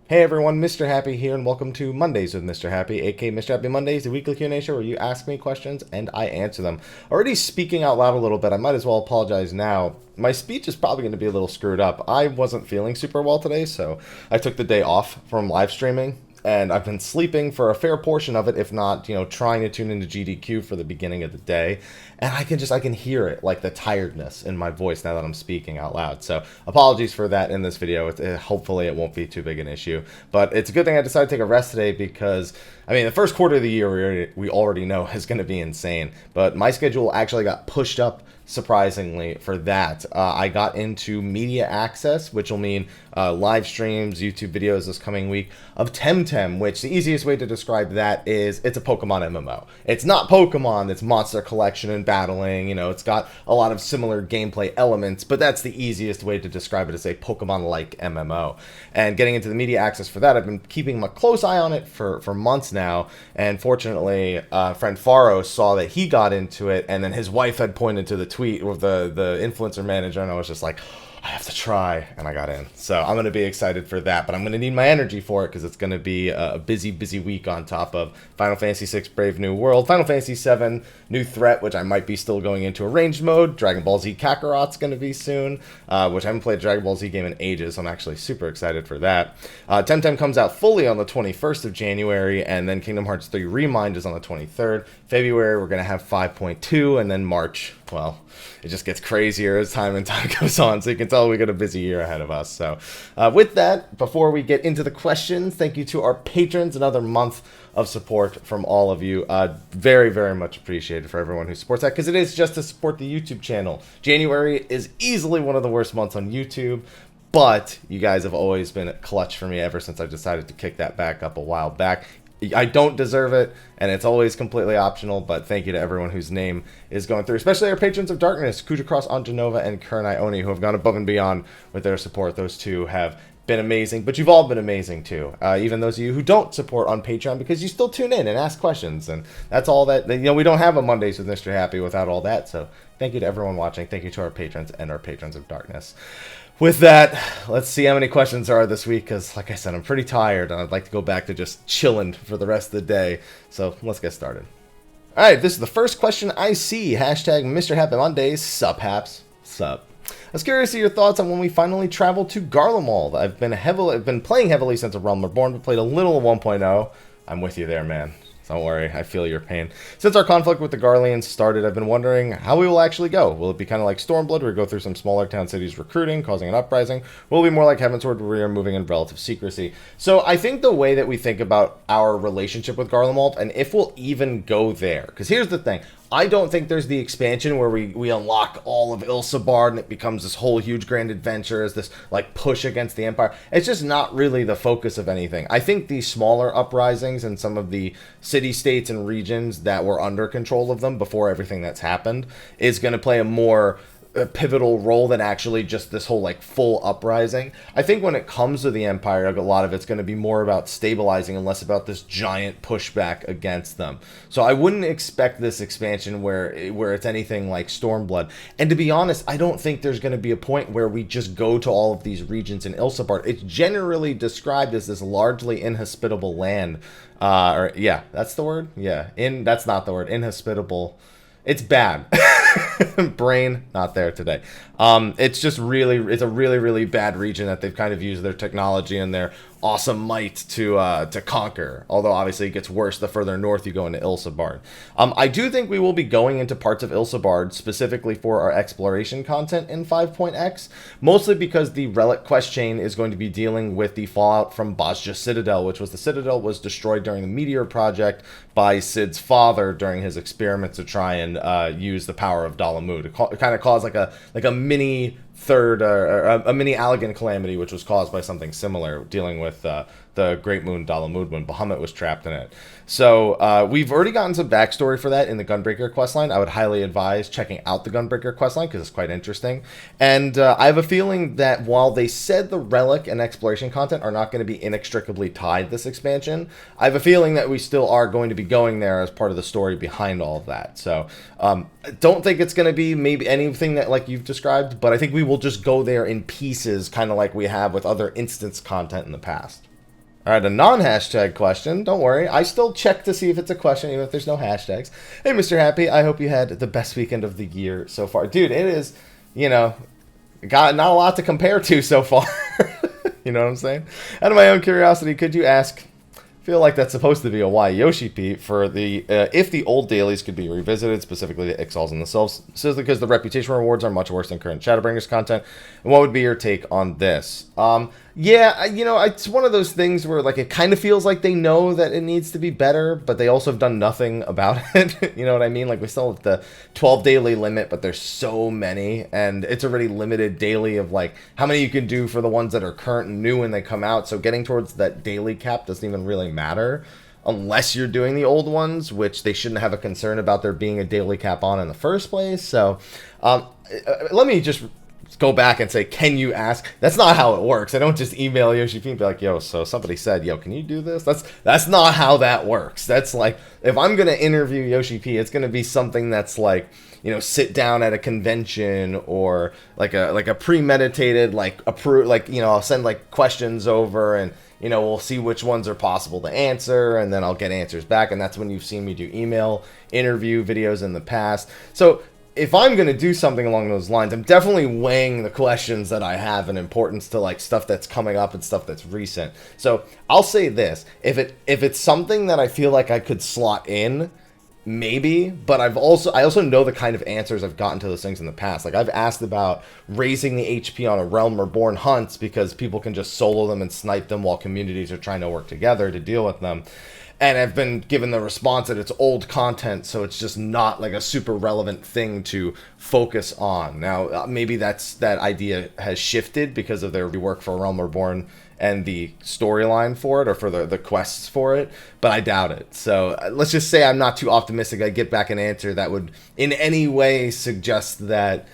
Hey everyone, Mrhappy here, and welcome to Mondays with Mrhappy, aka Mrhappy Mondays, the weekly Q&A show where you ask me questions and I answer them. Already speaking out loud a little bit, I might as well apologize now. My speech is probably going to be a little screwed up. I wasn't feeling super well today, so I took the day off from live streaming, and I've been sleeping for a fair portion of it, if not, trying to tune into GDQ for the beginning of the day. And I can hear it, like the tiredness in my voice now that I'm speaking out loud. So apologies for that in this video. Hopefully it won't be too big an issue. But it's a good thing I decided to take a rest today because, the first quarter of the year we already know is going to be insane. But my schedule actually got pushed up surprisingly for that. I got into media access, which will mean live streams, YouTube videos this coming week of Temtem, which the easiest way to describe that is it's a Pokemon MMO. It's not Pokemon, it's monster collection and battling, it's got a lot of similar gameplay elements, but that's the easiest way to describe it as a Pokemon-like MMO. And getting into the media access for that, I've been keeping a close eye on it for months now, and fortunately, friend Faro saw that he got into it, and then his wife had pointed to the tweet with the influencer manager, and I was just like, I have to try, and I got in. So I'm going to be excited for that, but I'm going to need my energy for it because it's going to be a busy, busy week on top of Final Fantasy VI Brave New World, Final Fantasy VII New Threat, which I might be still going into arranged mode, Dragon Ball Z Kakarot's going to be soon, which I haven't played a Dragon Ball Z game in ages, so I'm actually super excited for that. Temtem comes out fully on the 21st of January, and then Kingdom Hearts 3 Remind is on the 23rd. February, we're going to have 5.2, and then March, well, it just gets crazier as time goes on, so you can tell we got a busy year ahead of us. So with that, before we get into the questions, thank you to our patrons. Another month of support from all of you. Very, very much appreciated for everyone who supports that, because it is just to support the YouTube channel. January is easily one of the worst months on YouTube, but you guys have always been clutch for me ever since I decided to kick that back up a while back. I don't deserve it, and it's always completely optional, but thank you to everyone whose name is going through, especially our patrons of darkness, Khuja Cross on Jenova and Kurenai Oni, who have gone above and beyond with their support. Those two have been amazing, but you've all been amazing too. Even those of you who don't support on Patreon, because you still tune in and ask questions, and that's all that, we don't have a Mondays with Mrhappy without all that, so thank you to everyone watching. Thank you to our patrons and our patrons of darkness. With that, let's see how many questions there are this week, because, like I said, I'm pretty tired, and I'd like to go back to just chilling for the rest of the day. So, let's get started. Alright, this is the first question I see. Hashtag Mrhappy Mondays. Sup, haps. Sup. I was curious to your thoughts on when we finally travel to Garlemald. I've been playing heavily since A Realm Reborn, but played a little of 1.0. I'm with you there, man. Don't worry, I feel your pain. Since our conflict with the Garleans started, I've been wondering how we will actually go. Will it be kind of like Stormblood, where we go through some smaller town cities recruiting, causing an uprising? Will it be more like Heavensward, where we are moving in relative secrecy? So I think the way that we think about our relationship with Garlemald, and if we'll even go there, because here's the thing, I don't think there's the expansion where we unlock all of Ilsabard and it becomes this whole huge grand adventure as this like push against the Empire. It's just not really the focus of anything. I think these smaller uprisings and some of the city-states and regions that were under control of them before everything that's happened is going to play a more pivotal role than actually just this whole like full uprising. I think when it comes to the Empire, a lot of it's going to be more about stabilizing and less about this giant pushback against them. So I wouldn't expect this expansion where it's anything like Stormblood. And to be honest, I don't think there's going to be a point where we just go to all of these regions in Ilsabard. It's generally described as this largely inhospitable land. Yeah, that's the word? Yeah, that's not the word. Inhospitable. It's bad. Brain not there today. It's just it's a really, really bad region that they've kind of used their technology and their awesome might to conquer. Although obviously it gets worse the further north you go into Ilsabard. I do think we will be going into parts of Ilsabard specifically for our exploration content in 5.x, mostly because the relic quest chain is going to be dealing with the fallout from Bozja Citadel, which was the citadel was destroyed during the Meteor Project by Cid's father during his experiments to try and use the power of Dalamud. It kind of caused like a mini a mini Allegan calamity, which was caused by something similar, dealing with the Great Moon Dalamud when Bahamut was trapped in it. So we've already gotten some backstory for that in the Gunbreaker questline. I would highly advise checking out the Gunbreaker questline because it's quite interesting. And I have a feeling that while they said the relic and exploration content are not going to be inextricably tied this expansion, I have a feeling that we still are going to be going there as part of the story behind all of that. So don't think it's going to be maybe anything that like you've described, but I think we will just go there in pieces, kind of like we have with other instance content in the past. All right, a non-hashtag question. Don't worry. I still check to see if it's a question, even if there's no hashtags. Hey, Mr. Happy, I hope you had the best weekend of the year so far. Dude, it is, got not a lot to compare to so far. You know what I'm saying? Out of my own curiosity, could you ask, feel like that's supposed to be a why Yoshi Pete for the if the old dailies could be revisited, specifically the Ixals themselves, simply because the reputation rewards are much worse than current Shadowbringers content. And what would be your take on this? Yeah, it's one of those things where like it kind of feels like they know that it needs to be better, but they also have done nothing about it. You know what I mean? Like we still have the 12 daily limit, but there's so many, and it's already limited daily of like how many you can do for the ones that are current and new when they come out. So getting towards that daily cap doesn't even really matter unless you're doing the old ones, which they shouldn't have a concern about there being a daily cap on in the first place. So let me just go back and say, can you ask? That's not how it works. I don't just email Yoshi P and be like, yo, so somebody said, yo, can you do this? That's not how that works. That's like, if I'm going to interview Yoshi P, it's going to be something that's like, sit down at a convention or like a premeditated, I'll send like questions over and, we'll see which ones are possible to answer, and then I'll get answers back, and that's when you've seen me do email interview videos in the past. So if I'm going to do something along those lines, I'm definitely weighing the questions that I have in importance to like stuff that's coming up and stuff that's recent. So I'll say this, if it's something that I feel like I could slot in, maybe, but I also know the kind of answers I've gotten to those things in the past. Like I've asked about raising the HP on a Realm Reborn hunts because people can just solo them and snipe them while communities are trying to work together to deal with them. And I've been given the response that it's old content, so it's just not like a super relevant thing to focus on. Now, maybe that idea has shifted because of their rework for Realm Reborn and the storyline for it, or for the quests for it, but I doubt it. So let's just say I'm not too optimistic I get back an answer that would in any way suggest that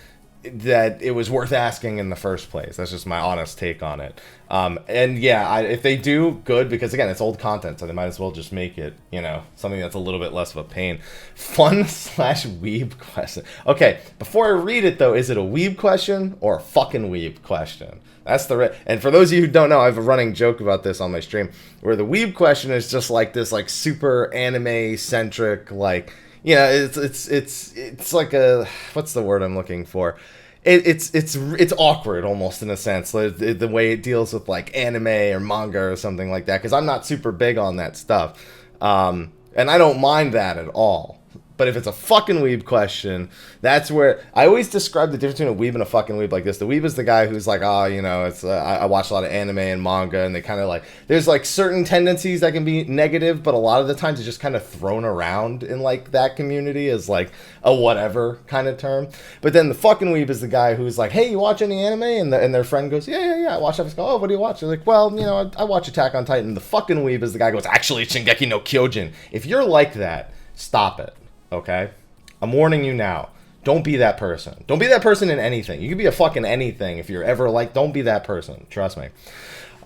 it was worth asking in the first place. That's just my honest take on it. And yeah, if they do, good, because again, it's old content, so they might as well just make it, something that's a little bit less of a pain. Fun/weeb question. Okay, before I read it though, is it a weeb question or a fucking weeb question? That's and for those of you who don't know, I have a running joke about this on my stream, where the weeb question is just like this, like super anime centric, like, it's like a, what's the word I'm looking for? It's awkward almost in a sense, the way it deals with like anime or manga or something like that, because I'm not super big on that stuff, and I don't mind that at all. But if it's a fucking weeb question, that's where I always describe the difference between a weeb and a fucking weeb like this. The weeb is the guy who's like, it's I watch a lot of anime and manga, and they kind of like, there's like certain tendencies that can be negative, but a lot of the times it's just kind of thrown around in like that community as like a whatever kind of term. But then the fucking weeb is the guy who's like, hey, you watch any anime? And their friend goes, yeah, I watch that. Go, oh, what do you watch? They're like, well, I watch Attack on Titan. The fucking weeb is the guy who goes, actually, Shingeki no Kyojin. If you're like that, stop it. Okay? I'm warning you now. Don't be that person. Don't be that person in anything. You can be a fucking anything if you're ever like, don't be that person. Trust me.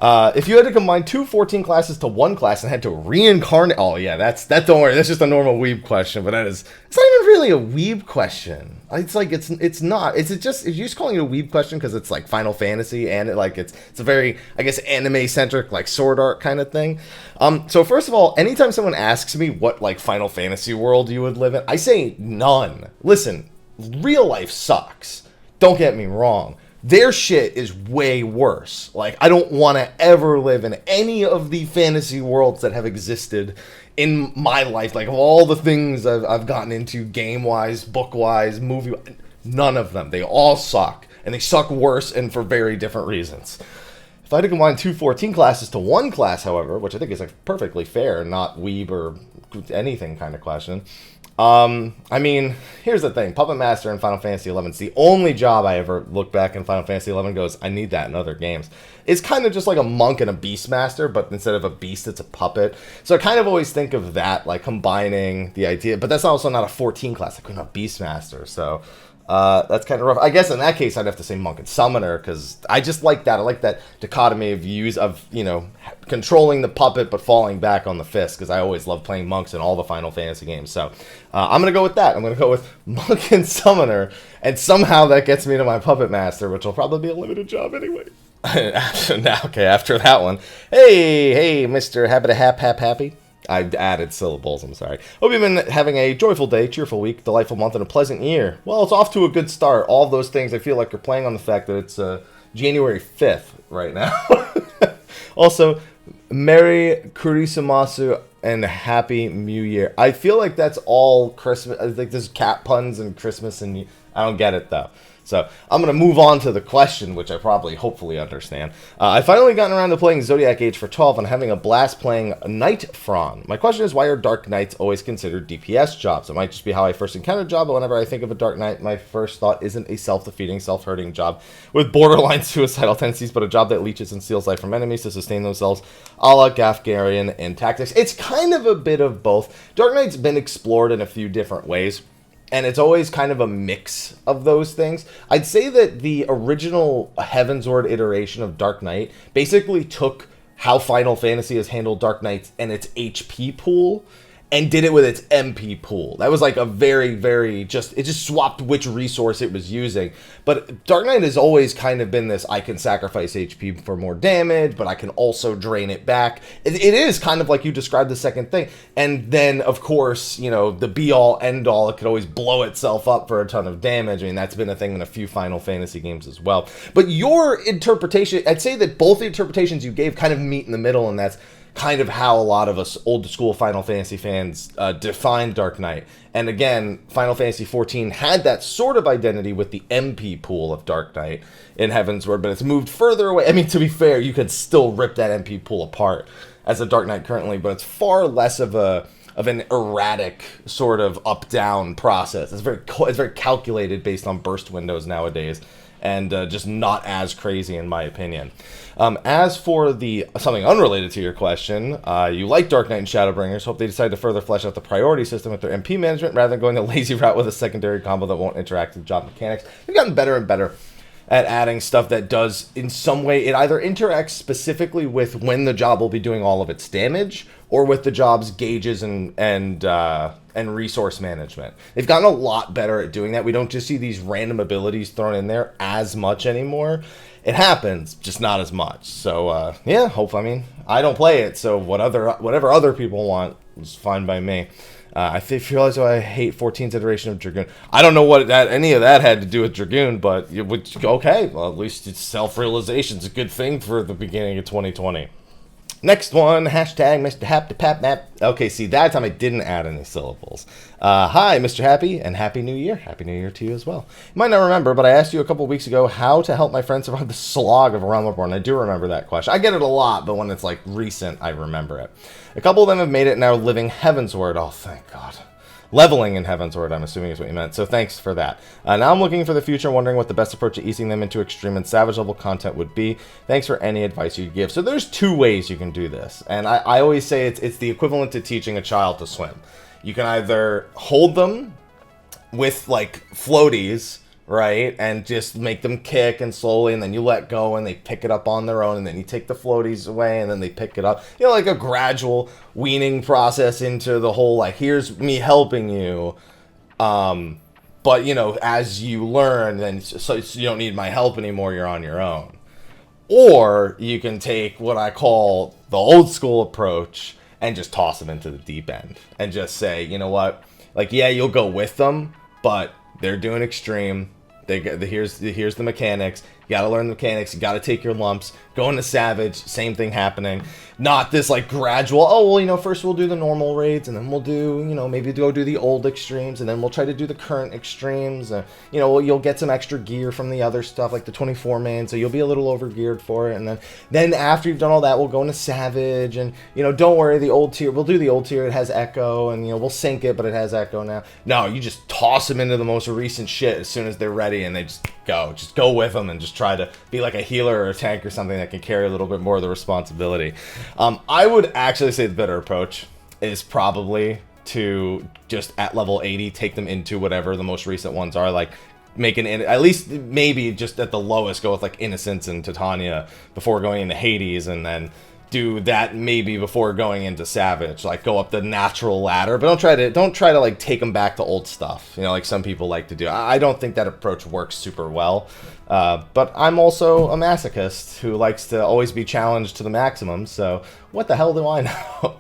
If you had to combine 2 14 classes to one class and had to reincarnate... Oh, yeah, don't worry. That's just a normal weeb question, but it's not even really a weeb question. It's like, it's not. You're just calling it a weeb question because it's like Final Fantasy, and it's a very, I guess, anime-centric, like sword art kind of thing. So first of all, anytime someone asks me what, like, Final Fantasy world you would live in, I say none. Listen, real life sucks. Don't get me wrong. Their shit is way worse. Like, I don't want to ever live in any of the fantasy worlds that have existed in my life. Like, of all the things I've gotten into, game-wise, book-wise, movie-wise, none of them. They all suck. And they suck worse and for very different reasons. If I had to combine 2 14 classes to one class, however, which I think is like perfectly fair, not weeb or anything kind of question. I mean, here's the thing. Puppet Master in Final Fantasy XI is the only job I ever look back in Final Fantasy XI goes, I need that in other games. It's kind of just like a monk and a Beastmaster, but instead of a beast, it's a puppet. So I kind of always think of that, like combining the idea, but that's also not a 14 class. I couldn't have Beastmaster, so... that's kind of rough. I guess in that case, I'd have to say Monk and Summoner, because I just like that. I like that dichotomy of views of, controlling the puppet but falling back on the fist, because I always love playing monks in all the Final Fantasy games. So I'm going to go with that. I'm going to go with Monk and Summoner, and somehow that gets me to my Puppet Master, which will probably be a limited job anyway. After that one. Hey, Mr. Happy. I've added syllables, I'm sorry. Hope you've been having a joyful day, cheerful week, delightful month, and a pleasant year. Well, it's off to a good start. All those things, I feel like you're playing on the fact that it's January 5th right now. Also, Merry Kurisumasu and Happy New Year. I feel like that's all Christmas. I think there's cat puns and Christmas, and I don't get it, though. So I'm going to move on to the question, which I probably, hopefully understand. I finally gotten around to playing Zodiac Age for 12 and having a blast playing Night Fron. My question is, why are Dark Knights always considered DPS jobs? It might just be how I first encountered a job, but whenever I think of a Dark Knight, my first thought isn't a self-defeating, self-hurting job with borderline suicidal tendencies, but a job that leeches and steals life from enemies to sustain themselves, a la Gafgarian in Tactics. It's kind of a bit of both. Dark Knight's been explored in a few different ways, and it's always kind of a mix of those things. I'd say that the original Heavensward iteration of Dark Knight basically took how Final Fantasy has handled Dark Knights and its HP pool and did it with its MP pool. That was like a very, very it just swapped which resource it was using. But Dark Knight has always kind of been this, I can sacrifice HP for more damage, but I can also drain it back. It is kind of like you described the second thing. And then, of course, you know, the be-all, end-all, it could always blow itself up for a ton of damage. I mean, that's been a thing in a few Final Fantasy games as well. But your interpretation, I'd say that both the interpretations you gave kind of meet in the middle, and that's kind of how a lot of us old school Final Fantasy fans define Dark Knight. And again, Final Fantasy XIV had that sort of identity with the MP pool of Dark Knight in Heavensward, but it's moved further away. I mean, to be fair, you could still rip that MP pool apart as a Dark Knight currently, but it's far less of an erratic sort of up-down process. It's very calculated based on burst windows nowadays, and just not as crazy in my opinion. As for something unrelated to your question, you like Dark Knight and Shadowbringers, hope they decide to further flesh out the priority system with their MP management rather than going the lazy route with a secondary combo that won't interact with job mechanics. They've gotten better and better at adding stuff that does, in some way, it either interacts specifically with when the job will be doing all of its damage, or with the job's gauges and resource management. They've gotten a lot better at doing that. We don't just see these random abilities thrown in there as much anymore. It happens, just not as much. So, yeah, I mean, I don't play it, so whatever other people want is fine by me. I feel as though I hate 14's iteration of Dragoon. I don't know what any of that had to do with Dragoon, but okay, well, at least it's self-realization's a good thing for the beginning of 2020. Next one, hashtag Mr. Happy Pap Map. Okay, see, that time I didn't add any syllables. Hi, Mr. Happy, and Happy New Year. Happy New Year to you as well. You might not remember, but I asked you a couple weeks ago how to help my friends survive the slog of Realm Reborn. I do remember that question. I get it a lot, but when it's like recent, I remember it. A couple of them have made it now living Heavensward. Oh, thank God. Leveling in Heavensward, I'm assuming is what you meant, so thanks for that. Now I'm looking for the future, wondering what the best approach to easing them into extreme and savage level content would be. Thanks for any advice you give. So there's two ways you can do this, and I always say it's the equivalent to teaching a child to swim. You can either hold them with, like, floaties, right, and just make them kick and slowly, and then you let go and they pick it up on their own, and then you take the floaties away and then they pick it up, you know, like a gradual weaning process into the whole, like, here's me helping you, but, you know, as you learn, then so you don't need my help anymore, you're on your own. Or you can take what I call the old school approach and just toss them into the deep end and just say, you know what, like, yeah, you'll go with them, but they're doing extreme. Here's the mechanics. You gotta learn the mechanics. You gotta take your lumps. Go into Savage. Same thing happening. Not this like gradual, oh, well, you know, first we'll do the normal raids, and then we'll do, you know, maybe go do the old extremes, and then we'll try to do the current extremes. You know, you'll get some extra gear from the other stuff, like the 24-man, so you'll be a little over-geared for it. And then after you've done all that, we'll go into Savage, and, you know, don't worry, the old tier, we'll do the old tier. It has Echo, and, you know, we'll sync it, but it has Echo now. No, you just toss them into the most recent shit as soon as they're ready, and they just go with them and just try to be like a healer or a tank or something that can carry a little bit more of the responsibility. I would actually say the better approach is probably to just at level 80 take them into whatever the most recent ones are, like making at least maybe just at the lowest go with like Innocence and Titania before going into Hades, and then do that maybe before going into Savage, like go up the natural ladder, but don't try to like take them back to old stuff, you know, like some people like to do. I don't think that approach works super well, but I'm also a masochist who likes to always be challenged to the maximum, so what the hell do I know?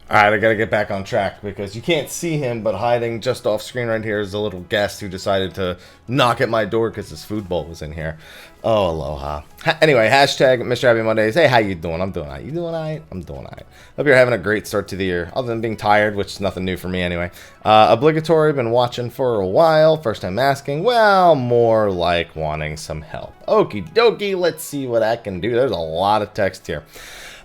Alright, I gotta get back on track because you can't see him, but hiding just off screen right here is a little guest who decided to knock at my door because his food bowl was in here. Oh, aloha. Anyway, hashtag Mr. Happy Mondays. Hey, how you doing? I'm doing alright. You doing alright? I'm doing alright. Hope you're having a great start to the year, other than being tired, which is nothing new for me anyway. Obligatory, been watching for a while. First time asking, well, more like wanting some help. Okie dokie, let's see what I can do. There's a lot of text here.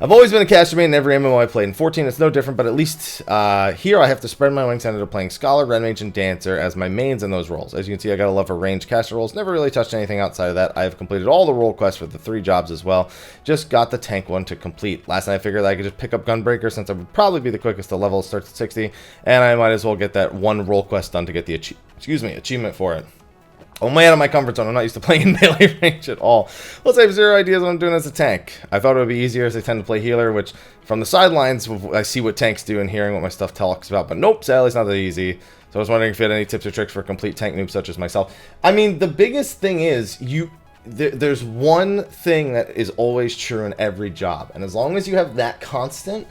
I've always been a caster main in every MMO I played. In 14, it's no different, but at least here I have to spread my wings and ended up playing Scholar, Red Mage, and Dancer as my mains in those roles. As you can see, I got a love for ranged caster roles. Never really touched anything outside of that. I have completed all the role quests for the 3 jobs as well. Just got the tank one to complete. Last night I figured that I could just pick up Gunbreaker since I would probably be the quickest to level. It starts at 60, and I might as well get that one role quest done to get the achievement for it. Oh man, in my comfort zone. I'm not used to playing in melee range at all. Let's have 0 ideas what I'm doing as a tank. I thought it would be easier as I tend to play healer, which from the sidelines, I see what tanks do and hearing what my stuff talks about. But nope, sadly, it's not that easy. So I was wondering if you had any tips or tricks for complete tank noobs such as myself. I mean, the biggest thing is there's one thing that is always true in every job. And as long as you have that constant,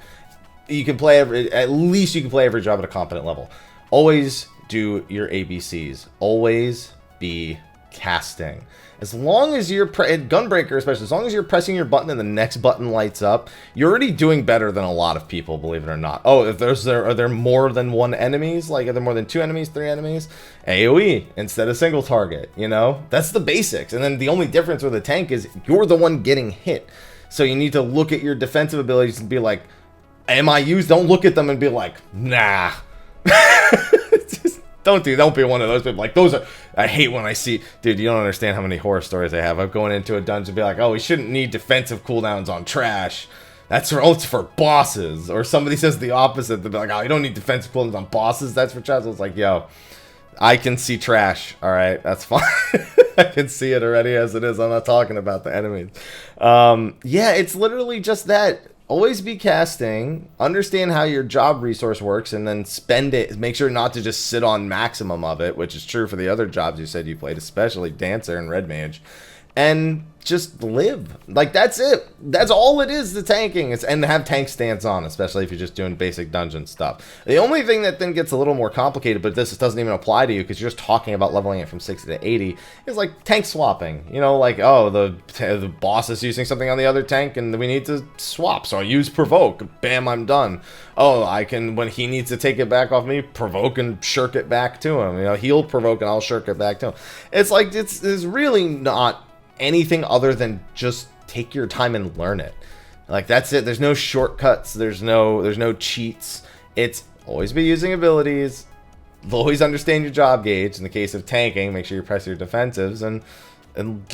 you can play at least you can play every job at a competent level. Always do your ABCs. Always be casting. As long as you're Gunbreaker, especially as long as you're pressing your button and the next button lights up, you're already doing better than a lot of people, believe it or not. Oh, if are there more than 1 enemies? Like, are there more than 2 enemies, 3 enemies? AoE instead of single target, you know? That's the basics. And then the only difference with a tank is you're the one getting hit. So you need to look at your defensive abilities and be like, am I used? Don't look at them and be like, nah. Don't be one of those people. Like, I hate when I see, dude, you don't understand how many horror stories I have. I'm going into a dungeon and be like, oh, we shouldn't need defensive cooldowns on trash. It's for bosses. Or somebody says the opposite. They'll be like, oh, you don't need defensive cooldowns on bosses. That's for trash. It's like, yo, I can see trash. All right, that's fine. I can see it already as it is. I'm not talking about the enemies. Yeah, it's literally just that. Always be casting, understand how your job resource works, and then spend it. Make sure not to just sit on maximum of it, which is true for the other jobs you said you played, especially Dancer and Red Mage. And just live. Like, that's it. That's all it is, the tanking. And have tank stance on, especially if you're just doing basic dungeon stuff. The only thing that then gets a little more complicated, but this doesn't even apply to you because you're just talking about leveling it from 60 to 80, is like tank swapping. You know, like, oh, the boss is using something on the other tank and we need to swap, so I use Provoke. Bam, I'm done. Oh, I can, when he needs to take it back off me, Provoke and shirk it back to him. You know, he'll Provoke and I'll shirk it back to him. It's like, it's really not anything other than just take your time and learn it. Like, that's it. There's no shortcuts. There's no cheats. It's always be using abilities. Always understand your job gauge. In the case of tanking, make sure you press your defensives and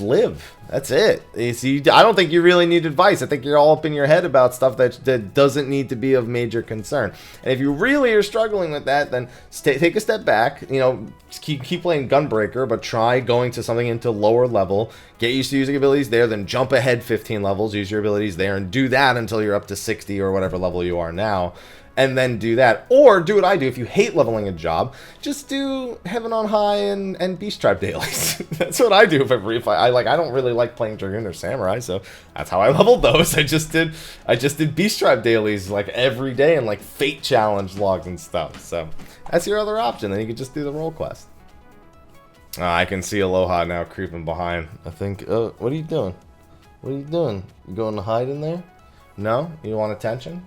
live. That's it. You see, I don't think you really need advice. I think you're all up in your head about stuff that doesn't need to be of major concern. And if you really are struggling with that, then take a step back. You know, keep playing Gunbreaker, but try going to something into lower level. Get used to using abilities there, then jump ahead 15 levels, use your abilities there, and do that until you're up to 60 or whatever level you are now. And then do that. Or do what I do. If you hate leveling a job, just do Heaven on High and Beast Tribe dailies. That's what I do if I don't really like playing Dragoon or Samurai, so that's how I leveled those. I just did Beast Tribe dailies like every day and like Fate Challenge logs and stuff. So that's your other option. Then you can just do the role quest. I can see Aloha now creeping behind. I think, what are you doing? What are you doing? You going to hide in there? No? You want attention?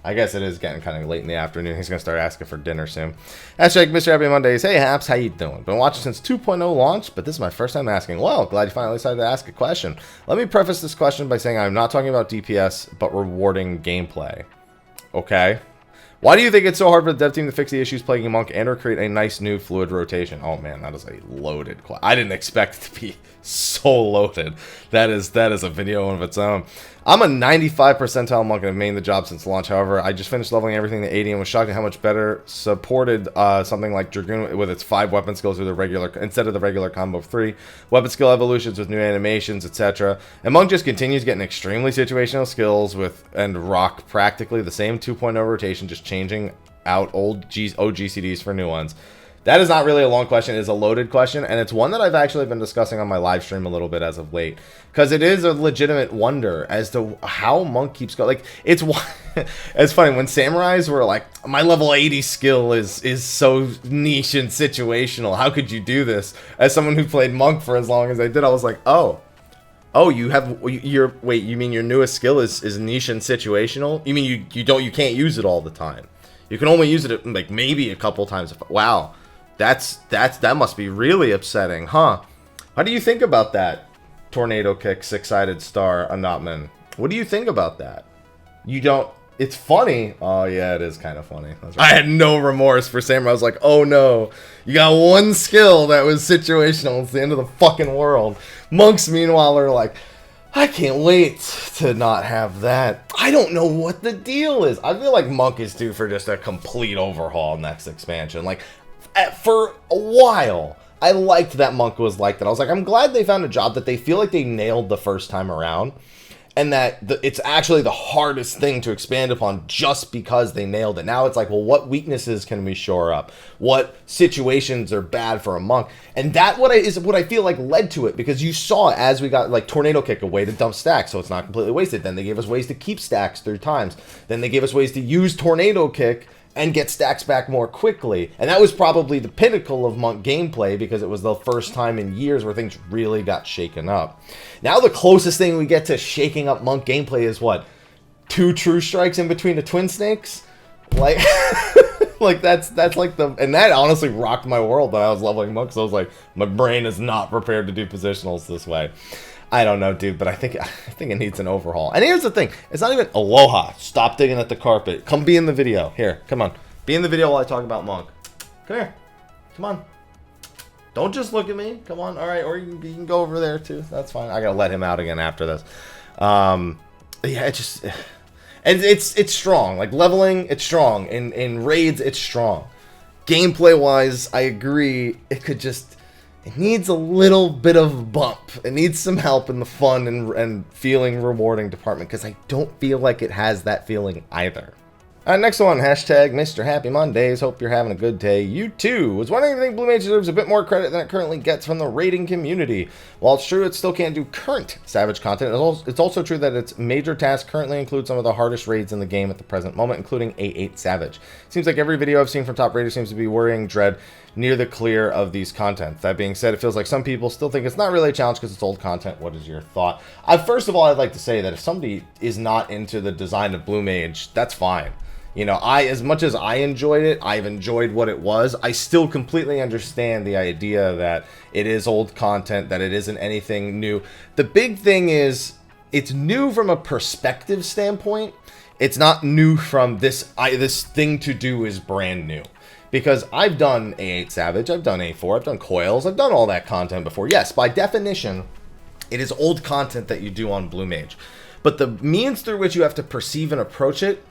I guess it is getting kind of late in the afternoon. He's going to start asking for dinner soon. Hashtag Mr. Happy Mondays. Hey, Haps, how you doing? Been watching since 2.0 launch, but this is my first time asking. Well, glad you finally decided to ask a question. Let me preface this question by saying I'm not talking about DPS, but rewarding gameplay. Okay? Why do you think it's so hard for the dev team to fix the issues plaguing Monk and or create a nice new fluid rotation? Oh man, that is a loaded question. I didn't expect it to be so loaded. That is a video of its own. I'm a 95 percentile monk and have made the job since launch. However, I just finished leveling everything to 80 and was shocked at how much better supported something like Dragoon with its 5 weapon skills with the regular instead of the regular combo of 3 weapon skill evolutions with new animations, etc. And monk just continues getting extremely situational skills and rock practically the same 2.0 rotation, just changing out old OGCDs for new ones. That is not really a long question. It is a loaded question, and it's one that I've actually been discussing on my live stream a little bit as of late, because it is a legitimate wonder as to how monk keeps going. Like, it's funny when samurais were like, my level 80 skill is so niche and situational. How could you do this? As someone who played monk for as long as I did, I was like, oh, wait, you mean your newest skill is niche and situational? You mean you can't use it all the time? You can only use it like maybe a couple times. Wow. That must be really upsetting, huh? How do you think about that? Tornado kick, 6-sided star, Anatman. What do you think about that? You don't... It's funny. Oh, yeah, it is kind of funny. Right. I had no remorse for Samurai. I was like, oh, no. You got one skill that was situational. It's the end of the fucking world. Monks, meanwhile, are like, I can't wait to not have that. I don't know what the deal is. I feel like monk is due for just a complete overhaul next expansion. Like... For a while, I liked that monk was like that. I was like, I'm glad they found a job that they feel like they nailed the first time around. And that it's actually the hardest thing to expand upon just because they nailed it. Now it's like, well, what weaknesses can we shore up? What situations are bad for a monk? And that is what I feel like led to it. Because you saw as we got like Tornado Kick, a way to dump stacks so it's not completely wasted. Then they gave us ways to keep stacks through times. Then they gave us ways to use Tornado Kick and get stacks back more quickly. And that was probably the pinnacle of monk gameplay because it was the first time in years where things really got shaken up. Now the closest thing we get to shaking up monk gameplay is what? 2 true strikes in between the twin snakes? Like, like that's like the... And that honestly rocked my world when I was leveling monk, so I was like, my brain is not prepared to do positionals this way. I don't know, dude, but I think it needs an overhaul. And here's the thing. It's not even... Aloha. Stop digging at the carpet. Come be in the video. Here, come on. Be in the video while I talk about monk. Come here. Come on. Don't just look at me. Come on. All right, or you can go over there, too. That's fine. I got to let him out again after this. Yeah, it just... And it's strong. Like, leveling, it's strong. In raids, it's strong. Gameplay-wise, I agree. It could just... It needs a little bit of a bump. It needs some help in the fun and feeling rewarding department, because I don't feel like it has that feeling either. Alright, next one, hashtag Mr. Happy Mondays. Hope you're having a good day. You too. Was wondering if you think Blue Mage deserves a bit more credit than it currently gets from the raiding community. While it's true it still can't do current Savage content, it's also true that its major tasks currently include some of the hardest raids in the game at the present moment, including A8 Savage. Seems like every video I've seen from top raiders seems to be worrying Dread near the clear of these content. That being said, it feels like some people still think it's not really a challenge because it's old content. What is your thought? First of all, I'd like to say that if somebody is not into the design of Blue Mage, that's fine. You know, as much as I enjoyed it, I've enjoyed what it was. I still completely understand the idea that it is old content, that it isn't anything new. The big thing is, it's new from a perspective standpoint. It's not new from this thing to do is brand new. Because I've done A8 Savage, I've done A4, I've done Coils, I've done all that content before. Yes, by definition, it is old content that you do on Blue Mage. But the means through which you have to perceive and approach it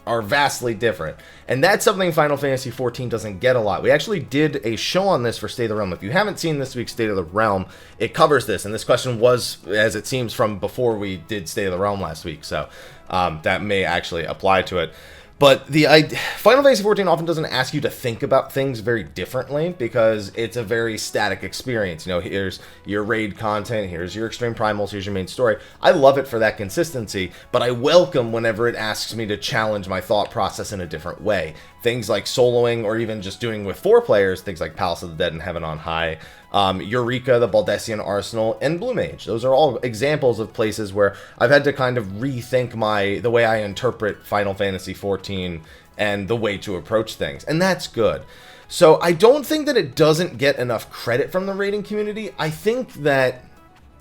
are vastly different. And that's something Final Fantasy XIV doesn't get a lot. We actually did a show on this for State of the Realm. If you haven't seen this week's State of the Realm, it covers this. And this question was, as it seems, from before we did State of the Realm last week. So that may actually apply to it. But Final Fantasy XIV often doesn't ask you to think about things very differently because it's a very static experience. You know, here's your raid content, here's your extreme primals, here's your main story. I love it for that consistency, but I welcome whenever it asks me to challenge my thought process in a different way. Things like soloing or even just doing with 4 players, things like Palace of the Dead and Heaven on High, Eureka, the Baldessian Arsenal, and Blue Mage. Those are all examples of places where I've had to kind of rethink the way I interpret Final Fantasy XIV and the way to approach things, and that's good. So I don't think that it doesn't get enough credit from the raiding community. I think that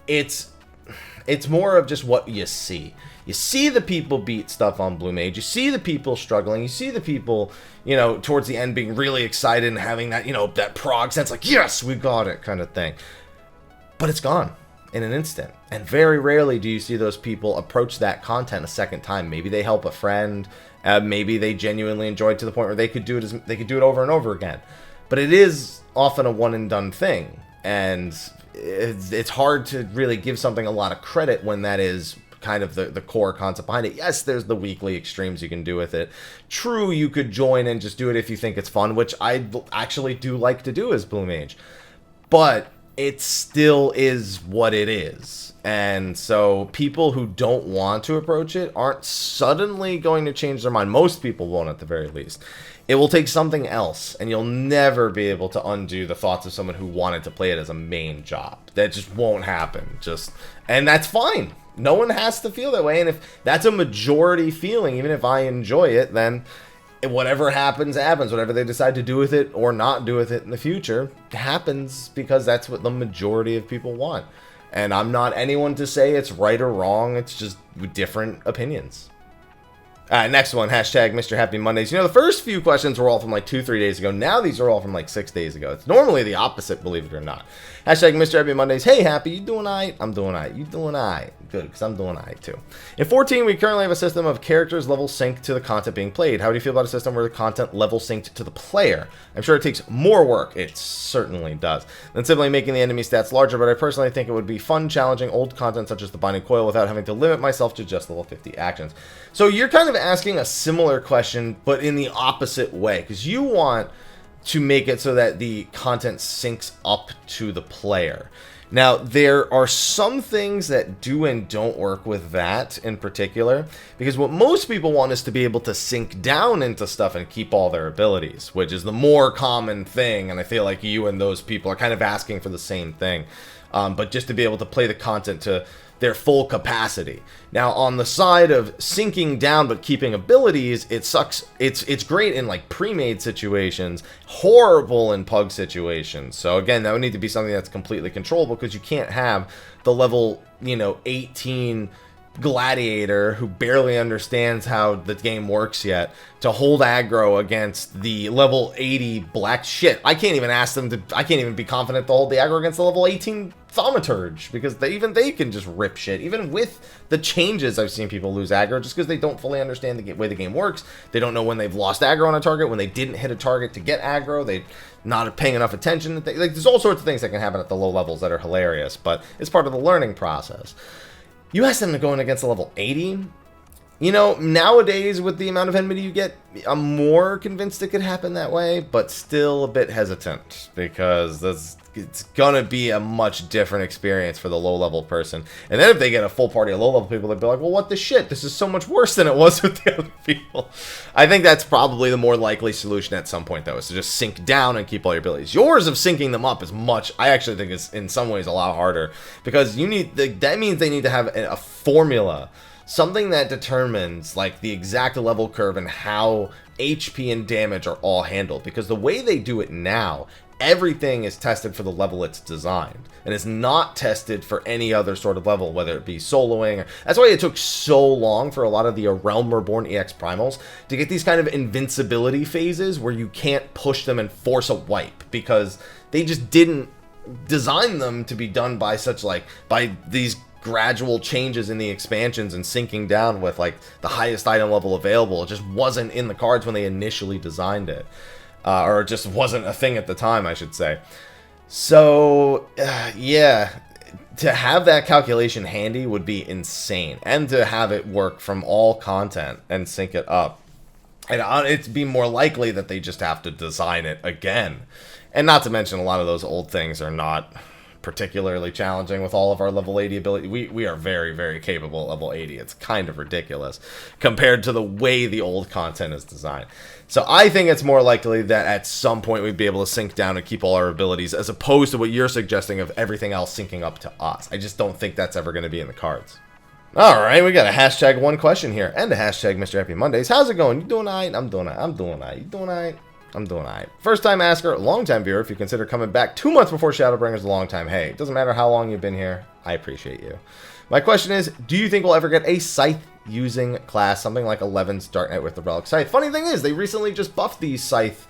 it's more of just what you see. You see the people beat stuff on Blue Mage. You see the people struggling. You see the people, you know, towards the end being really excited and having that, you know, that prog sense, like, yes, we got it kind of thing. but it's gone in an instant. And very rarely do you see those people approach that content a second time. Maybe they help a friend, maybe they genuinely enjoy it to the point where they could do it over and over again. But it is often a one and done thing, and it's hard to really give something a lot of credit when that is kind of the core concept behind it. Yes, there's the weekly extremes you can do with it. True, you could join and just do it if you think it's fun, which I actually do like to do as Blue Mage. But it still is what it is. And so people who don't want to approach it aren't suddenly going to change their mind. Most people won't, at the very least. It will take something else, and you'll never be able to undo the thoughts of someone who wanted to play it as a main job. That just won't happen. And that's fine. No one has to feel that way, and if that's a majority feeling, even if I enjoy it, then whatever happens, happens. Whatever they decide to do with it or not do with it in the future happens, because that's what the majority of people want. And I'm not anyone to say it's right or wrong. It's just different opinions. Next one, hashtag Mr. Happy Mondays. You know, the first few questions were all from like 2-3 days ago. Now these are all from like 6 days ago. It's normally the opposite, believe it or not. Hashtag Mr. Happy Mondays. Hey, Happy, you doing alright? I'm doing alright. You doing alright? Good, because I'm doing alright too. In 14, we currently have a system of characters level synced to the content being played. How do you feel about a system where the content level synced to the player? I'm sure it takes more work. It certainly does. Than simply making the enemy stats larger, but I personally think it would be fun challenging old content such as the Binding Coil without having to limit myself to just level 50 actions. So you're kind of asking a similar question, but in the opposite way, because you want to make it so that the content syncs up to the player. Now, there are some things that do and don't work with that in particular, because what most people want is to be able to sink down into stuff and keep all their abilities, which is the more common thing, and I feel like you and those people are kind of asking for the same thing, but just to be able to play the content to their full capacity. Now, on the side of sinking down but keeping abilities, it sucks. It's great in like pre-made situations, horrible in pug situations. So again, that would need to be something that's completely controllable, because you can't have the level, 18 gladiator who barely understands how the game works yet to hold aggro against the level 80 black shit. I can't even be confident to hold the aggro against the level 18 thaumaturge, because they can just rip shit. Even with the changes, I've seen people lose aggro just because they don't fully understand the way the game works. They don't know when they've lost aggro on a target, when they didn't hit a target to get aggro, they not paying enough attention. Like, there's all sorts of things that can happen at the low levels that are hilarious, but it's part of the learning process. You ask them to go in against a level 80. Nowadays with the amount of enmity you get, I'm more convinced it could happen that way, but still a bit hesitant, because it's gonna be a much different experience for the low-level person. And then if they get a full party of low-level people, they'd be like, well, what the shit? This is so much worse than it was with the other people. I think that's probably the more likely solution at some point, though, is to just sink down and keep all your abilities. Yours of syncing them up is I actually think it's in some ways a lot harder, because that means they need to have a formula, something that determines like the exact level curve and how HP and damage are all handled. Because the way they do it now, everything is tested for the level it's designed, and it's not tested for any other sort of level, whether it be soloing. That's why it took so long for a lot of the Realm Reborn EX Primals to get these kind of invincibility phases where you can't push them and force a wipe, because they just didn't design them to be done by these gradual changes in the expansions and sinking down with like the highest item level available. It just wasn't in the cards when they initially designed it, or it just wasn't a thing at the time, I should say. So yeah, to have that calculation handy would be insane, and to have it work from all content and sync it up, and it'd be more likely that they just have to design it again. And not to mention, a lot of those old things are not particularly challenging with all of our level 80 ability. We are very, very capable at level 80. It's kind of ridiculous compared to the way the old content is designed. So I think it's more likely that at some point we'd be able to sink down and keep all our abilities, as opposed to what you're suggesting of everything else syncing up to us. I just don't think that's ever going to be in the cards. Alright, we got a hashtag one question here, and a hashtag Mr. Happy Mondays. How's it going? You doing alright? I'm doing alright. I'm doing alright. You doing alright? I'm doing alright. First time asker, long time viewer. If you consider coming back 2 months before Shadowbringers, a long time. Hey, it doesn't matter how long you've been here. I appreciate you. My question is, do you think we'll ever get a scythe using class, something like 11's Dark Knight with the Relic Scythe? Funny thing is, they recently just buffed these scythe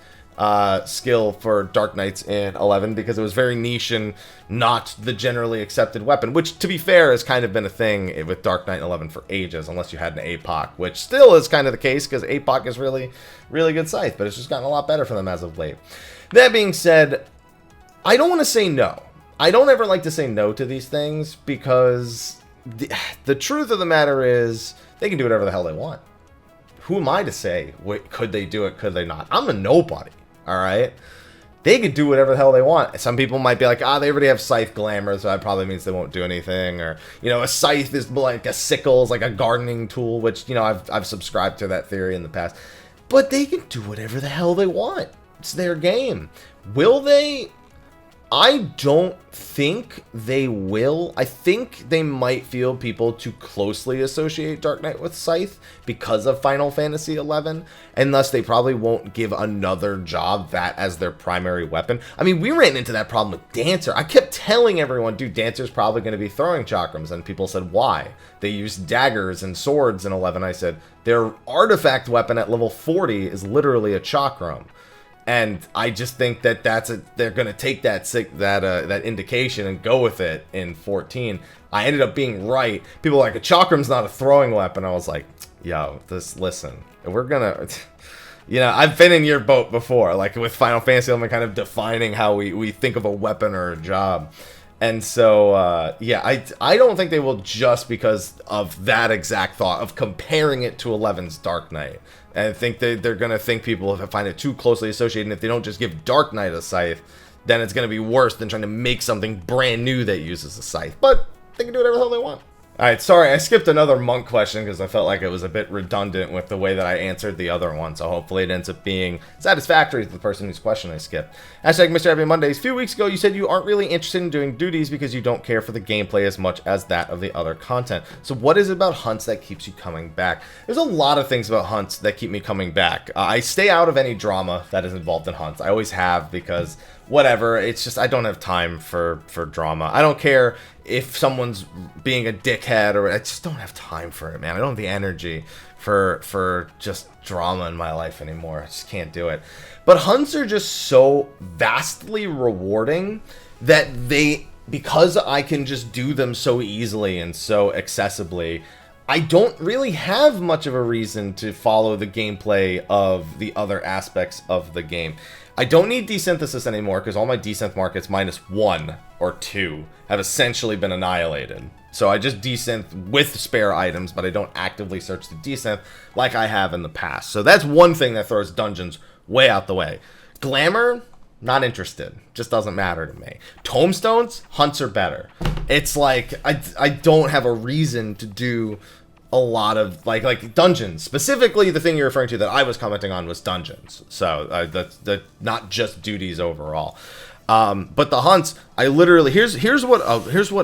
skill for Dark Knights in 11 because it was very niche and not the generally accepted weapon, which, to be fair, has kind of been a thing with Dark Knight in 11 for ages, unless you had an APOC, which still is kind of the case because APOC is really, really good scythe, but it's just gotten a lot better for them as of late. That being said, I don't want to say no. I don't ever like to say no to these things because the truth of the matter is they can do whatever the hell they want. Who am I to say, could they do it, could they not? I'm a nobody. All right, they could do whatever the hell they want. Some people might be like, they already have scythe glamour, so that probably means they won't do anything. Or, a scythe is like a sickle, is like a gardening tool, which, I've subscribed to that theory in the past. But they can do whatever the hell they want. It's their game. Will they? I don't think they will. I think they might feel people too closely associate Dark Knight with Scythe because of Final Fantasy XI, and thus they probably won't give another job that as their primary weapon. I mean, we ran into that problem with Dancer. I kept telling everyone, dude, Dancer's probably going to be throwing chakrams, and people said, why? They use daggers and swords in 11. I said, their artifact weapon at level 40 is literally a chakram. And I just think that they're going to take that indication and go with it in 14. I ended up being right. People were like, a chakram's not a throwing weapon. I was like, yo, listen, we're going to, I've been in your boat before, like with Final Fantasy, I'm kind of defining how we think of a weapon or a job. And so, I don't think they will just because of that exact thought of comparing it to 11's Dark Knight. And I think they're going to think people find it too closely associated. And if they don't just give Dark Knight a scythe, then it's going to be worse than trying to make something brand new that uses a scythe. But they can do whatever the hell they want. Alright, sorry, I skipped another monk question because I felt like it was a bit redundant with the way that I answered the other one, so hopefully it ends up being satisfactory to the person whose question I skipped. Hashtag Mr. Happy Mondays. A few weeks ago, you said you aren't really interested in doing duties because you don't care for the gameplay as much as that of the other content. So what is it about hunts that keeps you coming back? There's a lot of things about hunts that keep me coming back. I stay out of any drama that is involved in hunts. I always have because whatever, it's just I don't have time for drama. I don't care if someone's being a dickhead, or I just don't have time for it, man. I don't have the energy for just drama in my life anymore. I just can't do it. But hunts are just so vastly rewarding that because I can just do them so easily and so accessibly, I don't really have much of a reason to follow the gameplay of the other aspects of the game. I don't need desynthesis anymore because all my desynth markets -1 or 2 have essentially been annihilated. So I just desynth with spare items, but I don't actively search the desynth like I have in the past. So that's one thing that throws dungeons way out the way. Glamour, not interested. Just doesn't matter to me. Tomestones, hunts are better. It's like I don't have a reason to do a lot of like dungeons. Specifically, the thing you're referring to that I was commenting on was dungeons. So that's not just duties overall. But the hunts, I literally here's what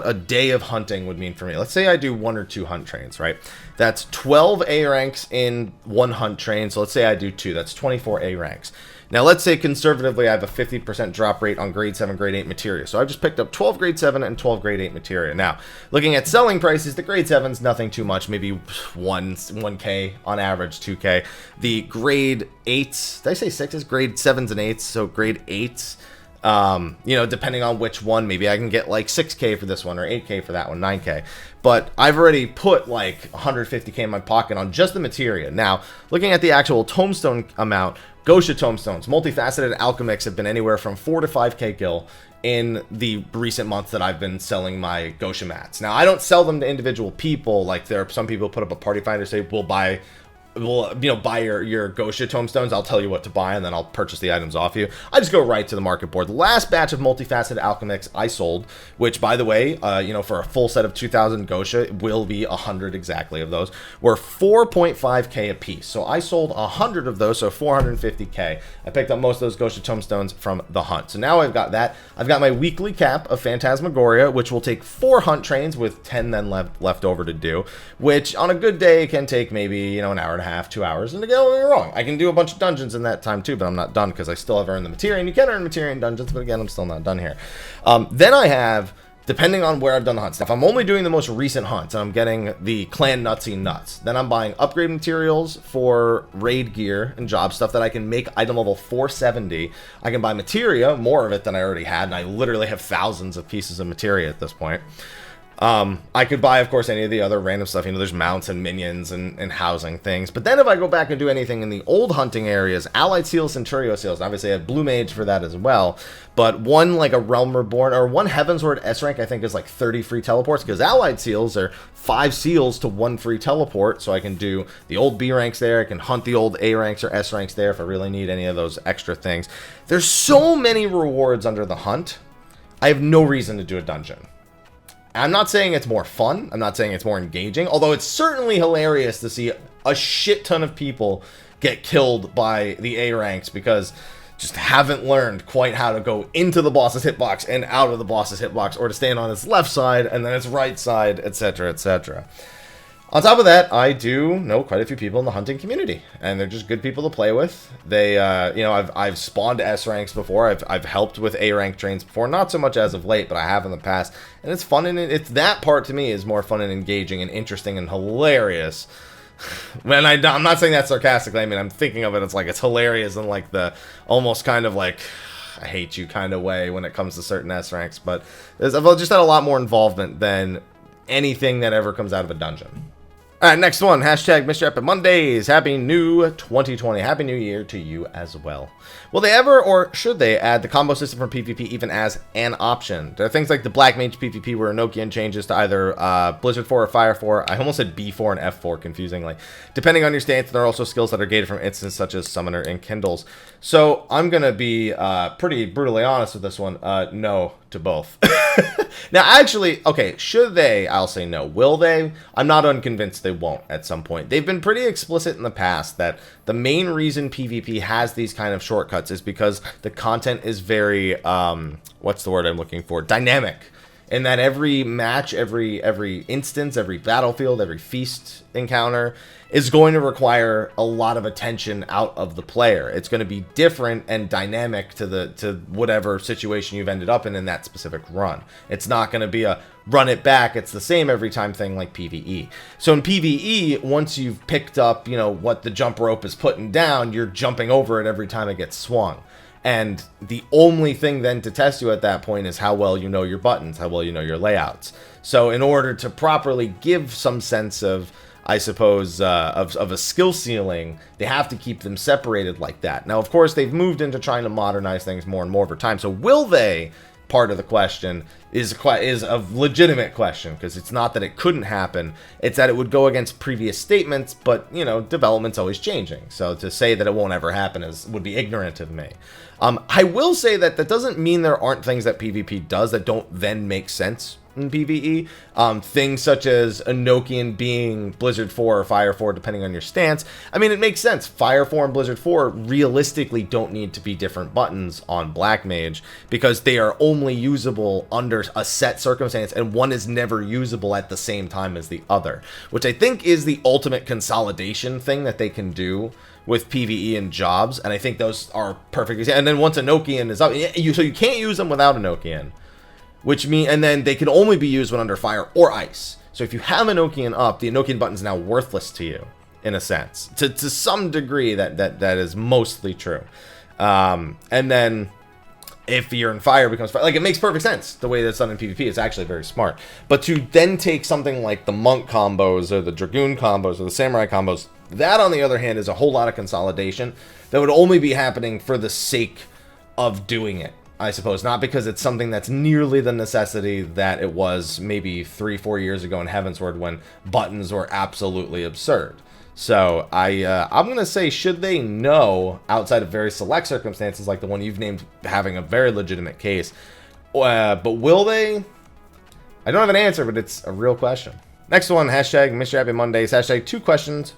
a day of hunting would mean for me. Let's say I do 1 or 2 hunt trains, right? That's 12 A ranks in 1 hunt train. So let's say I do 2. That's 24 A ranks. Now, let's say conservatively I have a 50% drop rate on grade 7, grade 8 materia. So I've just picked up 12 grade 7 and 12 grade 8 materia. Now, looking at selling prices, the grade 7's nothing too much, maybe 1K on average, 2K. The grade 8s, did I say 6s? Grade 7s and 8s, so grade 8s. Depending on which one, maybe I can get like 6K for this one or 8K for that one, 9K. But I've already put like 150K in my pocket on just the materia. Now, looking at the actual tombstone amount, Gosha tomestones, multifaceted alchemics have been anywhere from 4 to 5K gil in the recent months that I've been selling my Gosha mats. Now, I don't sell them to individual people. Like there are some people put up a party finder, say we'll buy your Gosha tomestones. I'll tell you what to buy and then I'll purchase the items off you. I just go right to the market board. The last batch of multifaceted alchemics I sold, which by the way, for a full set of 2,000 Gosha, will be 100 exactly of those, were 4.5K a piece. So I sold 100 of those, so 450K. I picked up most of those Gosha tomestones from the hunt. So now I've got that. I've got my weekly cap of Phantasmagoria, which will take 4 hunt trains with 10 then left over to do, which on a good day can take maybe, an hour and a half, 2 hours. And don't get me wrong, I can do a bunch of dungeons in that time too, but I'm not done because I still have earned the materia, and you can earn materia in dungeons, but again, I'm still not done here. Then I have depending on where I've done the hunts. If I'm only doing the most recent hunts and I'm getting the clan nutsy nuts, then I'm buying upgrade materials for raid gear and job stuff that I can make item level 470. I can buy materia, more of it than I already had, and I literally have thousands of pieces of materia at this point. I could buy, of course, any of the other random stuff. You know, there's mounts and minions and housing things. But then if I go back and do anything in the old hunting areas, Allied Seals, Centurio Seals, obviously I have Blue Mage for that as well. But one, like a Realm Reborn, or one Heavensward S rank, I think is like 30 free teleports, because Allied Seals are 5 seals to 1 free teleport. So I can do the old B ranks there. I can hunt the old A ranks or S ranks there if I really need any of those extra things. There's so many rewards under the hunt. I have no reason to do a dungeon. I'm not saying it's more fun. I'm not saying it's more engaging. Although it's certainly hilarious to see a shit ton of people get killed by the A ranks because just haven't learned quite how to go into the boss's hitbox and out of the boss's hitbox, or to stand on its left side and then its right side, etc., etc. On top of that, I do know quite a few people in the hunting community, and they're just good people to play with. They, you know, I've spawned S ranks before. I've helped with A rank trains before, not so much as of late, but I have in the past. And it's fun, and it's that part to me is more fun and engaging and interesting and hilarious. When I'm not saying that sarcastically. I mean, I'm thinking of it as like it's hilarious in like the almost kind of like I hate you kind of way when it comes to certain S ranks. But I've just had a lot more involvement than anything that ever comes out of a dungeon. Alright, next one. Hashtag Mrhappy Mondays. Happy New 2020. Happy New Year to you as well. Will they ever, or should they, add the combo system from PvP even as an option? There are things like the Black Mage PvP where Enochian changes to either Blizzard 4 or Fire 4. I almost said B4 and F4, confusingly. Depending on your stance, there are also skills that are gated from instances such as Summoner and Kindles. So, I'm going to be pretty brutally honest with this one. No to both. Now, actually, okay, should they? I'll say no. Will they? I'm not unconvinced they won't at some point. They've been pretty explicit in the past that the main reason PvP has these kind of shortcuts is because the content is very, what's the word I'm looking for? Dynamic. And that every match, every instance, every battlefield, every feast encounter is going to require a lot of attention out of the player. It's going to be different and dynamic to whatever situation you've ended up in that specific run. It's not going to be a run it back, it's the same every time thing like PvE. So in PvE, once you've picked up, you know, what the jump rope is putting down, you're jumping over it every time it gets swung. And the only thing then to test you at that point is how well you know your buttons, how well you know your layouts. So in order to properly give some sense of, I suppose, of a skill ceiling, they have to keep them separated like that. Now, of course, they've moved into trying to modernize things more and more over time. So will they? Part of the question is a legitimate question, because it's not that it couldn't happen, it's that it would go against previous statements, but, you know, development's always changing. So to say that it won't ever happen would be ignorant of me. I will say that doesn't mean there aren't things that PvP does that don't then make sense in PvE. Things such as Enochian being Blizzard 4 or Fire 4, depending on your stance. I mean, it makes sense. Fire 4 and Blizzard 4 realistically don't need to be different buttons on Black Mage, because they are only usable under a set circumstance, and one is never usable at the same time as the other, which I think is the ultimate consolidation thing that they can do with PvE and jobs, and I think those are perfect. And then once Enochian is up, so you can't use them without Enochian. Which mean, and then they can only be used when under fire or ice. So if you have Enochian up, the Enochian button is now worthless to you, in a sense. To some degree, that is mostly true. And then if you're in fire, it becomes fire. Like, it makes perfect sense. The way that's done in PvP is actually very smart. But to then take something like the monk combos or the dragoon combos or the samurai combos, that on the other hand is a whole lot of consolidation that would only be happening for the sake of doing it, I suppose, not because it's something that's nearly the necessity that it was maybe 3-4 years ago in Heavensward, when buttons were absolutely absurd. So I'm going to say, should they? No, outside of very select circumstances like the one you've named having a very legitimate case. But will they? I don't have an answer, but it's a real question. Next one, hashtag Mrhappy Mondays, hashtag 2 questions,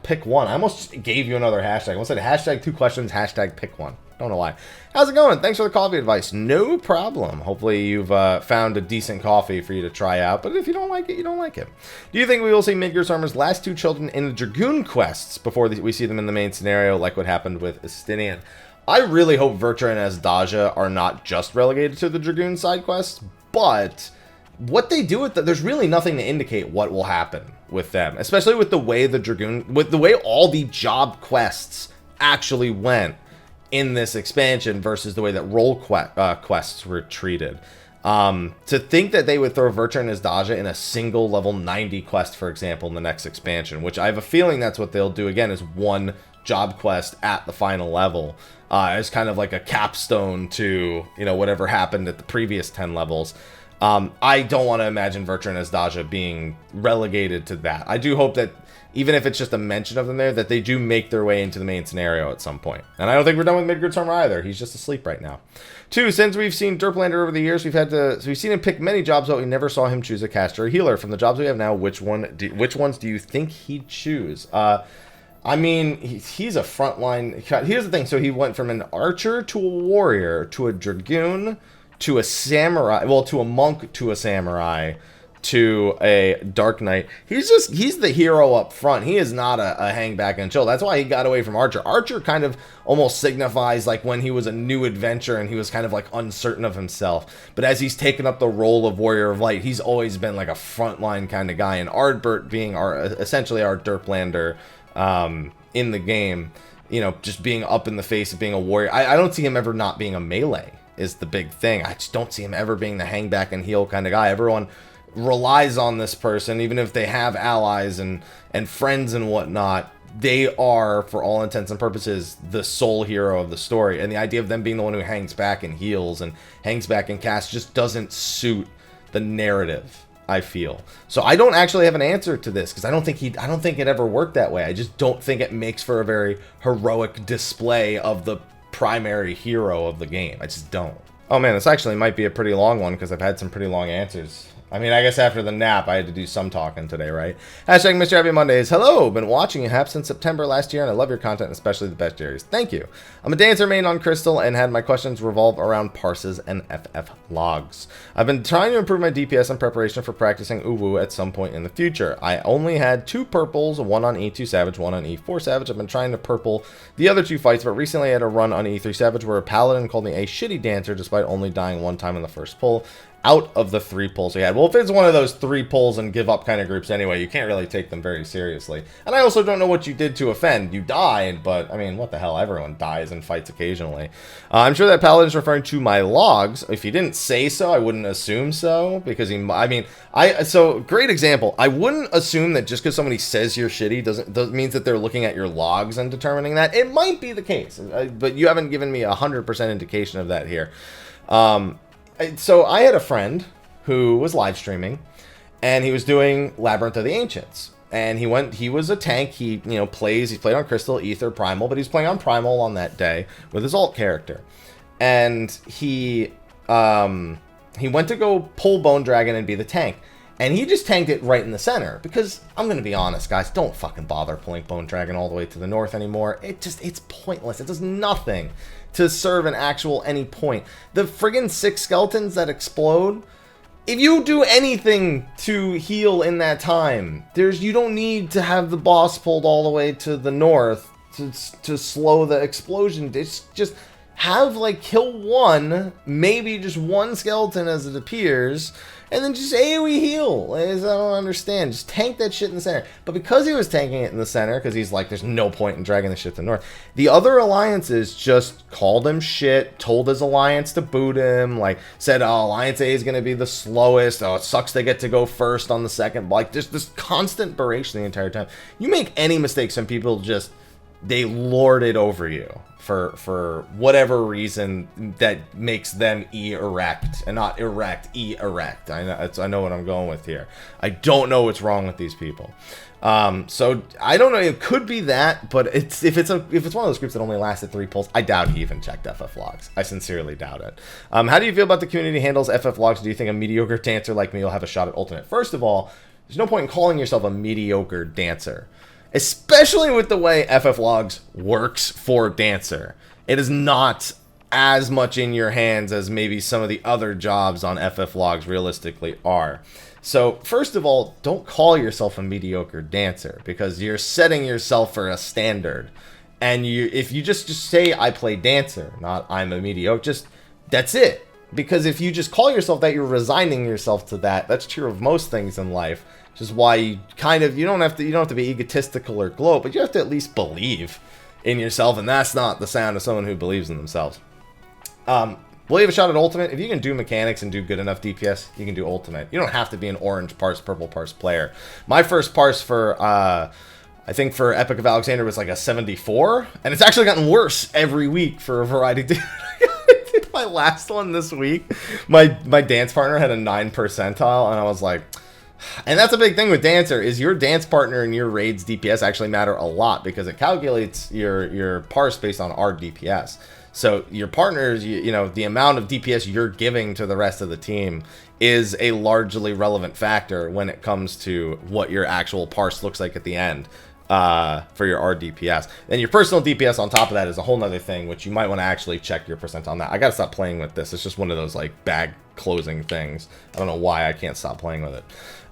pick one. I almost gave you another hashtag. I almost said hashtag 2 questions, hashtag pick one. Don't know why. How's it going? Thanks for the coffee advice. No problem. Hopefully you've found a decent coffee for you to try out, but if you don't like it, you don't like it. Do you think we will see Midgard's Armor's last 2 children in the Dragoon quests before we see them in the main scenario, like what happened with Estinian? I really hope Vertra and Asdaja are not just relegated to the Dragoon side quests, but what they do with there's really nothing to indicate what will happen with them, especially with the way with the way all the job quests actually went in this expansion versus the way that role quests were treated. To think that they would throw Vertra and Azdaja in a single level 90 quest, for example, in the next expansion, which I have a feeling that's what they'll do again, is one job quest at the final level, as kind of like a capstone to, you know, whatever happened at the previous 10 levels. I don't want to imagine Vertra and Azdaja being relegated to that. I do hope that, even if it's just a mention of them there, that they do make their way into the main scenario at some point. And I don't think we're done with Midgard's Armor either. He's just asleep right now. 2, since we've seen Derplander over the years, we've seen him pick many jobs, but we never saw him choose a caster or healer. From the jobs we have now, which ones do you think he'd choose? I mean, he's a frontline. Here's the thing. So he went from an archer to a warrior to a dragoon to a samurai. Well, to a monk to a samurai to a dark knight. He's the hero up front. He is not a hang back and chill. That's why he got away from archer. Archer kind of almost signifies like when he was a new adventurer and he was kind of like uncertain of himself. But as he's taken up the role of warrior of light, he's always been like a frontline kind of guy. And Ardbert being essentially our Derplander in the game, you know, just being up in the face of being a warrior. I don't see him ever not being a melee is the big thing. I just don't see him ever being the hang back and heal kind of guy. Everyone relies on this person, even if they have allies and friends and whatnot. They are, for all intents and purposes, the sole hero of the story. And the idea of them being the one who hangs back and heals and hangs back and casts just doesn't suit the narrative, I feel. So I don't actually have an answer to this, because I don't think it ever worked that way. I just don't think it makes for a very heroic display of the primary hero of the game. I just don't. Oh man, this actually might be a pretty long one, because I've had some pretty long answers. I mean, I guess after the nap, I had to do some talking today, right? Hashtag Mr. Happy Mondays. Hello, been watching you, Hap, since September last year, and I love your content, especially the best series. Thank you. I'm a dancer main on Crystal, and had my questions revolve around parses and FF logs. I've been trying to improve my DPS in preparation for practicing Uwu at some point in the future. I only had 2 purples, one on E2 Savage, one on E4 Savage. I've been trying to purple the other 2 fights, but recently I had a run on E3 Savage where a paladin called me a shitty dancer despite only dying 1 time in the first pull out of the 3 pulls we had. Well, if it's one of those 3 pulls and give up kind of groups anyway, you can't really take them very seriously. And I also don't know what you did to offend. You died, but I mean, what the hell? Everyone dies in fights occasionally. I'm sure that paladin's referring to my logs. If he didn't say so, I wouldn't assume so, because so great example. I wouldn't assume that just because somebody says you're shitty doesn't means that they're looking at your logs and determining that. It might be the case, but you haven't given me 100% indication of that here. So I had a friend who was live streaming, and he was doing Labyrinth of the Ancients, and he was a tank. He played on Crystal, Ether, Primal, but he was playing on Primal on that day with his alt character, and he went to go pull Bone Dragon and be the tank, and he just tanked it right in the center, because I'm gonna be honest, guys, don't fucking bother pulling Bone Dragon all the way to the north anymore. It's pointless. It does nothing to serve an actual any point. The friggin' 6 skeletons that explode, if you do anything to heal in that time, you don't need to have the boss pulled all the way to the north to slow the explosion. It's just have, like, kill 1, maybe just 1 skeleton as it appears, and then just AoE heal. I don't understand. Just tank that shit in the center. But because he was tanking it in the center, because he's like, there's no point in dragging the shit to the north, the other alliances just called him shit, told his alliance to boot him, like, said, oh, Alliance A is going to be the slowest, oh, it sucks they get to go first on the second. Like, there's this constant beration the entire time. You make any mistakes, some people just, they lord it over you for whatever reason that makes them erect and not erect, erect. I know what I'm going with here. I don't know what's wrong with these people. So I don't know. It could be that, but if it's one of those groups that only lasted 3 pulls, I doubt he even checked FF logs. I sincerely doubt it. How do you feel about the community handles FF logs? Do you think a mediocre dancer like me will have a shot at ultimate? First of all, there's no point in calling yourself a mediocre dancer, especially with the way FF logs works for dancer. It is not as much in your hands as maybe some of the other jobs on FF logs realistically are. So first of all, don't call yourself a mediocre dancer, because you're setting yourself for a standard. And if you just say I play dancer, not I'm a mediocre, that's it. Because if you just call yourself that, you're resigning yourself to that. That's true of most things in life. Which is why you you don't have to be egotistical or gloat, but you have to at least believe in yourself, and that's not the sound of someone who believes in themselves. Will you have a shot at Ultimate? If you can do mechanics and do good enough DPS, you can do Ultimate. You don't have to be an orange parse, purple parse player. My first parse for, I think for Epic of Alexander was like a 74, and it's actually gotten worse every week for a variety. My last one this week, my dance partner had a 9 percentile, and I was like... And that's a big thing with Dancer, is your dance partner and your raid's DPS actually matter a lot, because it calculates your parse based on our DPS. So your partners, you know, the amount of DPS you're giving to the rest of the team is a largely relevant factor when it comes to what your actual parse looks like at the end for your RDPS. Then your personal DPS on top of that is a whole nother thing, which you might want to actually check your percent on that. I gotta stop playing with this. It's just one of those like bag closing things. I don't know why I can't stop playing with it.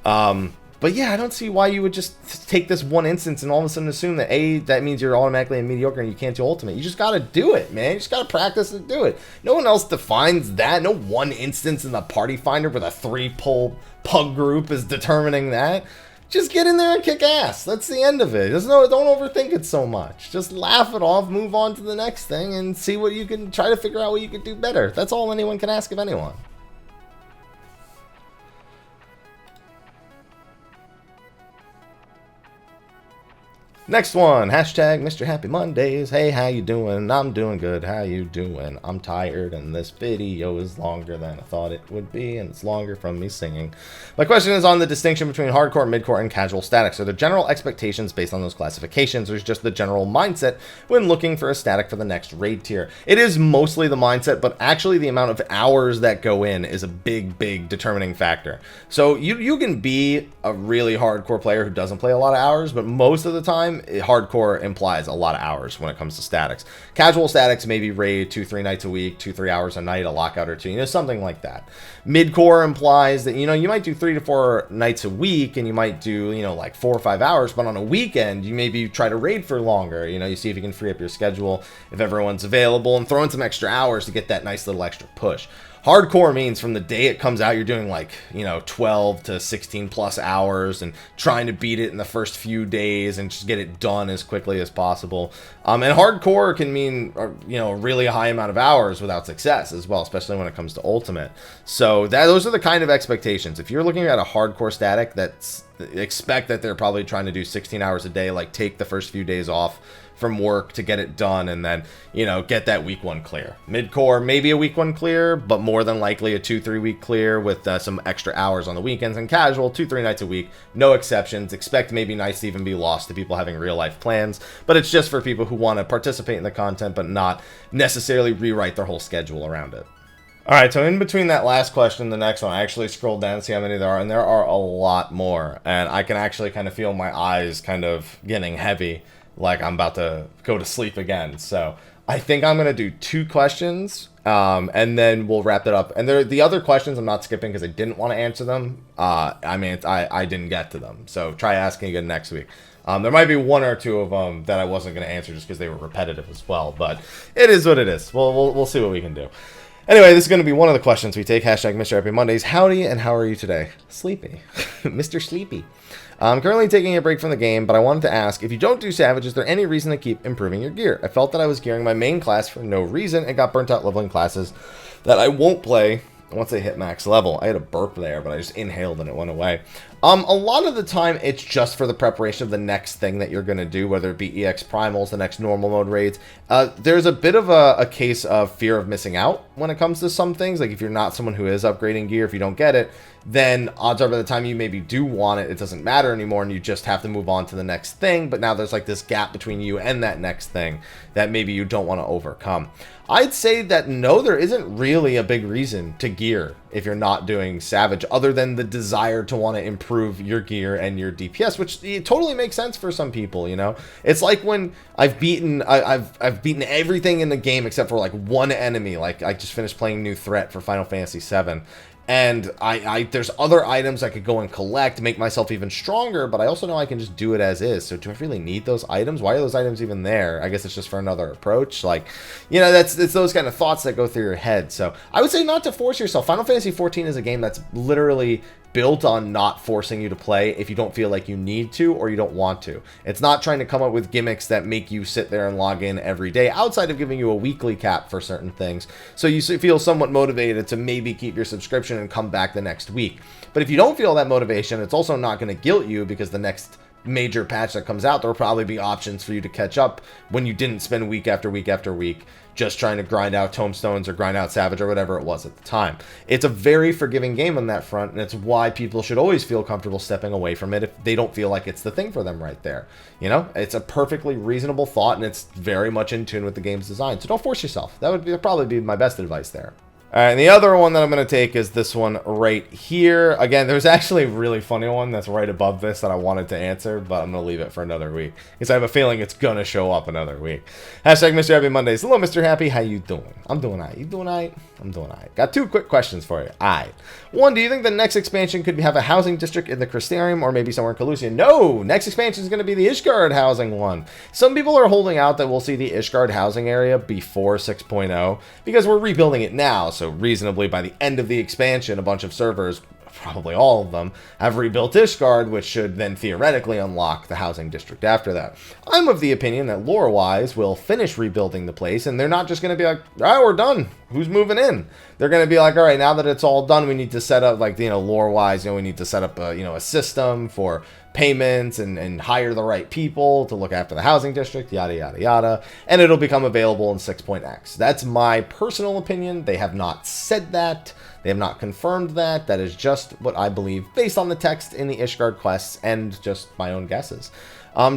But yeah, I don't see why you would just take this one instance and all of a sudden assume that that means you're automatically a mediocre and you can't do Ultimate. You just gotta do it, man. You just gotta practice and do it. No one else defines that. No one instance in the Party Finder with a 3-pull pug group is determining that. Just get in there and kick ass. That's the end of it. Don't overthink it so much. Just laugh it off, move on to the next thing, and see what you can try to figure out what you can do better. That's all anyone can ask of anyone. Next one, hashtag Mr. Happy Mondays. Hey, how you doing? I'm doing good. How you doing? I'm tired, and this video is longer than I thought it would be, and it's longer from me singing. My question is on the distinction between hardcore, midcore, and casual statics. Are there general expectations based on those classifications, or is just the general mindset when looking for a static for the next raid tier? It is mostly the mindset, but actually the amount of hours that go in is a big determining factor. So you can be a really hardcore player who doesn't play a lot of hours, but most of the time, hardcore implies a lot of hours when it comes to statics. Casual statics maybe raid 2-3 nights a week, 2-3 hours a night, a lockout or two, you know, something like that. Midcore implies that, you know, you might do 3 to 4 nights a week, and you might do, you know, like 4 or 5 hours, but on a weekend you maybe try to raid for longer. You know, you see if you can free up your schedule if everyone's available, and throw in some extra hours to get that nice little extra push. Hardcore means from the day it comes out, you're doing like, you know, 12 to 16 plus hours and trying to beat it in the first few days and just get it done as quickly as possible. And hardcore can mean, you know, a really high amount of hours without success as well, especially when it comes to Ultimate. So those are the kind of expectations. If you're looking at a hardcore static, expect that they're probably trying to do 16 hours a day, like take the first few days off from work to get it done, and then, you know, get that week 1 clear. Midcore, maybe a week 1 clear, but more than likely a 2-3 week clear with some extra hours on the weekends. And casual, 2-3 nights a week, no exceptions. Expect maybe nights to even be lost to people having real life plans, but it's just for people who want to participate in the content but not necessarily rewrite their whole schedule around it. Alright, so in between that last question and the next one, I actually scrolled down to see how many there are, and there are a lot more, and I can actually kind of feel my eyes kind of getting heavy, like I'm about to go to sleep again. So I think I'm going to do 2 questions, and then we'll wrap it up. And the other questions I'm not skipping because I didn't want to answer them. I didn't get to them. So try asking again next week. There might be 1 or 2 of them that I wasn't going to answer just because they were repetitive as well. But it is what it is. We'll see what we can do. Anyway, this is going to be one of the questions we take. Hashtag Mr. Happy Mondays. Howdy, and how are you today? Sleepy. Mr. Sleepy. I'm currently taking a break from the game, but I wanted to ask, if you don't do Savage, is there any reason to keep improving your gear? I felt that I was gearing my main class for no reason and got burnt out leveling classes that I won't play once they hit max level. I had a burp there, but I just inhaled and it went away. A lot of the time, it's just for the preparation of the next thing that you're going to do, whether it be EX Primals, the next normal mode raids. There's a bit of a case of fear of missing out when it comes to some things. Like if you're not someone who is upgrading gear, if you don't get it, then odds are by the time you maybe do want it, it doesn't matter anymore, and you just have to move on to the next thing. But now there's like this gap between you and that next thing that maybe you don't want to overcome. I'd say that no, there isn't really a big reason to gear if you're not doing Savage, other than the desire to want to improve your gear and your DPS, which it totally makes sense for some people, you know? It's like when I've beaten beaten everything in the game except for like one enemy. Like I just finished playing New Threat for Final Fantasy VII. And there's other items I could go and collect, make myself even stronger, but I also know I can just do it as is. So do I really need those items? Why are those items even there? I guess it's just for another approach. Like, you know, it's those kind of thoughts that go through your head. So I would say not to force yourself. Final Fantasy XIV is a game that's literally built on not forcing you to play if you don't feel like you need to or you don't want to. It's not trying to come up with gimmicks that make you sit there and log in every day outside of giving you a weekly cap for certain things. So you feel somewhat motivated to maybe keep your subscription and come back the next week. But if you don't feel that motivation, it's also not going to guilt you because the next major patch that comes out, there will probably be options for you to catch up when you didn't spend week after week after week just trying to grind out tomestones or grind out Savage or whatever it was at the time. It's a very forgiving game on that front, and it's why people should always feel comfortable stepping away from it if they don't feel like it's the thing for them right there. You know, it's a perfectly reasonable thought, and it's very much in tune with the game's design. So don't force yourself. That would probably be my best advice there. All right, and the other one that I'm going to take is this one right here. Again, there's actually a really funny one that's right above this that I wanted to answer, but I'm going to leave it for another week because I have a feeling it's going to show up another week. Hashtag Mr. Happy Mondays. Hello, Mr. Happy. How you doing? I'm doing all right. You doing all right? I'm doing all right. Got two quick questions for you. All right. One, do you think the next expansion could have a housing district in the Crystarium or maybe somewhere in Calusia? No! Next expansion is going to be the Ishgard housing one. Some people are holding out that we'll see the Ishgard housing area before 6.0 because we're rebuilding it now. So reasonably by the end of the expansion, a bunch of servers, probably all of them, have rebuilt Ishgard, which should then theoretically unlock the housing district after that. I'm of the opinion that lore-wise we'll finish rebuilding the place, and they're not just going to be like, all right, we're done. Who's moving in? They're going to be like, all right, now that it's all done, we need to set up, like, you know, lore-wise, you know, we need to set up a, you know, a system for payments and hire the right people to look after the housing district, yada, yada, yada. And it'll become available in 6.x. That's my personal opinion. They have not said that. They have not confirmed that. That is just what I believe based on the text in the Ishgard quests and just my own guesses.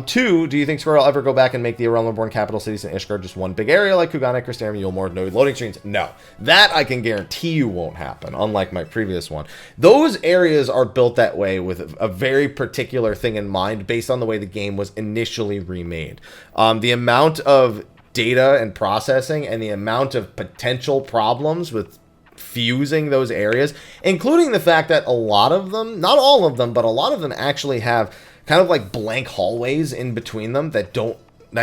Two, do you think Square will ever go back and make the Realm Reborn capital cities in Ishgard just one big area like Kugane, Crystarium, Yulmore, no loading screens? No. That I can guarantee you won't happen, unlike my previous one. Those areas are built that way with a very particular thing in mind based on the way the game was initially remade. The amount of data and processing and the amount of potential problems with fusing those areas, including the fact that a lot of them, not all of them, but a lot of them actually have kind of like blank hallways in between them that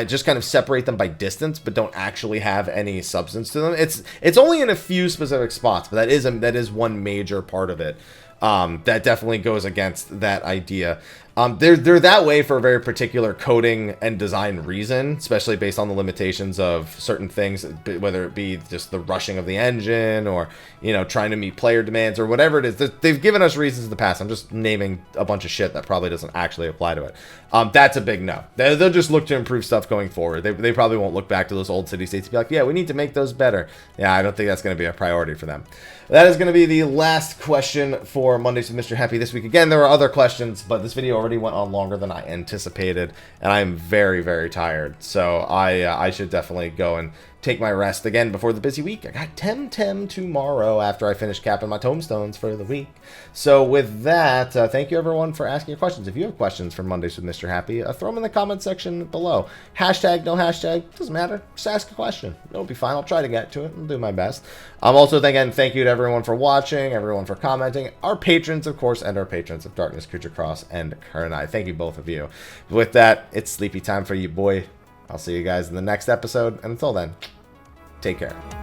just kind of separate them by distance, but don't actually have any substance to them. It's only in a few specific spots, but that is one major part of it. That definitely goes against that idea. They're that way for a very particular coding and design reason, especially based on the limitations of certain things, whether it be just the rushing of the engine or, you know, trying to meet player demands or whatever it is. They've given us reasons in the past. I'm just naming a bunch of shit that probably doesn't actually apply to it. That's a big no. They'll just look to improve stuff going forward. They probably won't look back to those old city-states and be like, yeah, we need to make those better. Yeah, I don't think that's going to be a priority for them. That is going to be the last question for Mondays with Mr. Happy this week. Again, there are other questions, but this video already went on longer than I anticipated, and I'm very, very tired. So I should definitely go and take my rest again before the busy week. I got Temtem tomorrow after I finish capping my tomestones for the week. So with that, thank you everyone for asking your questions. If you have questions for Mondays with Mr. Happy, throw them in the comment section below. Hashtag, no hashtag, doesn't matter. Just ask a question. It'll be fine. I'll try to get to it. I'll do my best. Also, again, thank you to everyone for watching, everyone for commenting, our patrons, of course, and our patrons of Darkness, Khuja Cross, and Kurenai. Thank you, both of you. With that, it's sleepy time for you, boy. I'll see you guys in the next episode, and until then, take care.